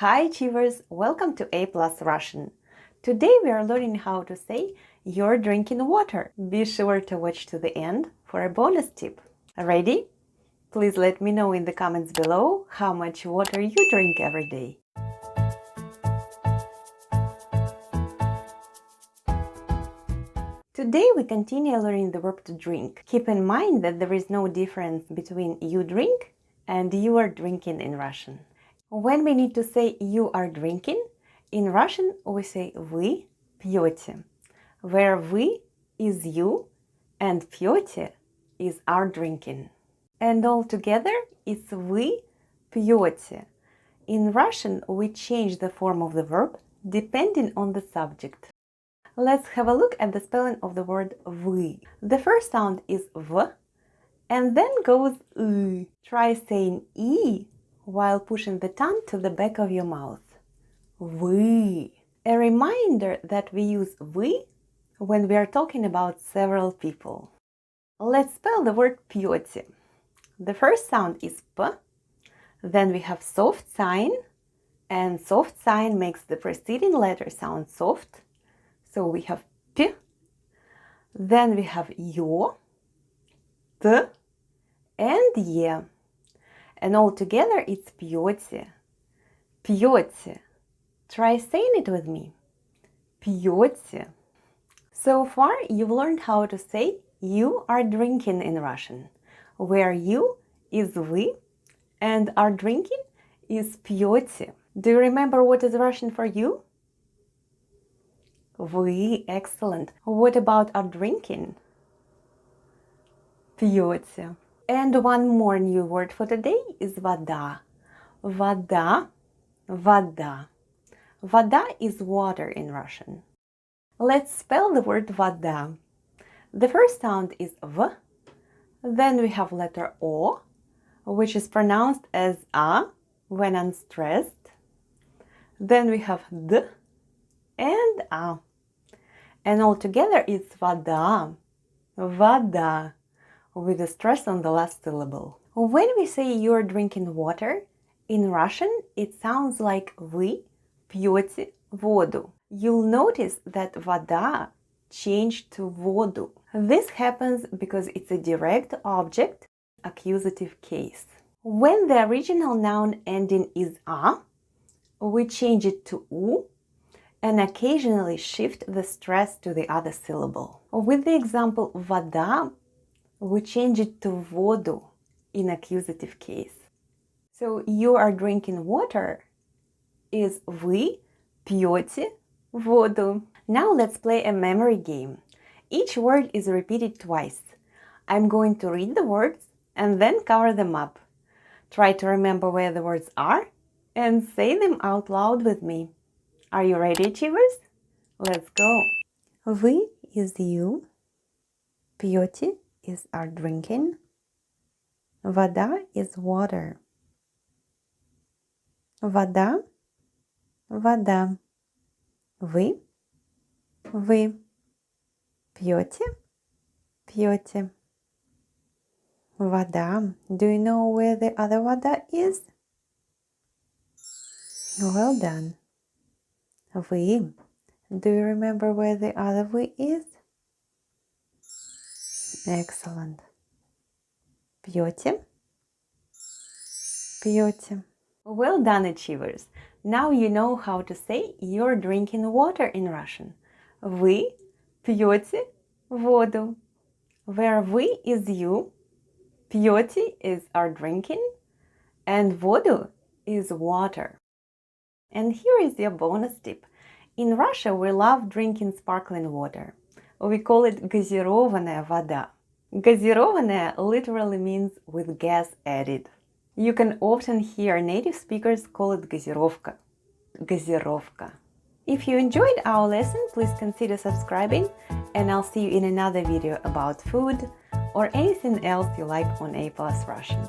Hi Achievers, welcome to A Plus Russian. Today we are learning how to say you're drinking water. Be sure to watch to the end for a bonus tip. Ready? Please let me know in the comments below how much water you drink every day. Today we continue learning the verb to drink. Keep in mind that there is no difference between you drink and you are drinking in Russian. When we need to say you are drinking, in Russian we say вы пьете, where вы is you and пьете is are drinking. And all together it's вы пьете. In Russian we change the form of the verb depending on the subject. Let's have a look at the spelling of the word вы. The first sound is v and then goes y. Try saying e while pushing the tongue to the back of your mouth. Вы. A reminder that we use вы when we are talking about several people. Let's spell the word пьете. The first sound is p, then we have soft sign, and soft sign makes the preceding letter sound soft. So we have p, then we have yo, t, and ye. And all together it's пьете, пьете. Try saying it with me. Пьете. So far you've learned how to say you are drinking in Russian, where you is вы and are drinking is пьете. Do you remember what is Russian for you? Вы. Excellent. What about are drinking? Пьете. And one more new word for today is вода. Вода, вода. Вода is water in Russian. Let's spell the word вода. The first sound is v, then we have letter o, which is pronounced as a when unstressed. Then we have d and a. And all together it's вода, вода, with a stress on the last syllable. When we say you're drinking water, in Russian it sounds like вы пьете воду. You'll notice that вода changed to воду. This happens because it's a direct object, accusative case. When the original noun ending is a, we change it to u and occasionally shift the stress to the other syllable. With the example вода, we change it to воду in accusative case. So you are drinking water is вы пьете воду. Now let's play a memory game. Each word is repeated twice. I'm going to read the words and then cover them up. Try to remember where the words are and say them out loud with me. Are you ready, Achievers? Let's go. Вы is you. Пьете is are drinking. Вода is water. Вода, вода. Вы, вы. Пьете, пьете. Вода. Do you know where the other вода is? Well done. Вы. Do you remember where the other вы is? Excellent. Пьете, пьете. Well done, Achievers. Now you know how to say you're drinking water in Russian. Вы пьете воду. Where вы is you, пьете is are drinking, and воду is water. And here is your bonus tip. In Russia we love drinking sparkling water. We call it газированная вода. Газированная literally means with gas added. You can often hear native speakers call it газировка. Газировка. If you enjoyed our lesson, please consider subscribing, and I'll see you in another video about food or anything else you like on A Plus Russian.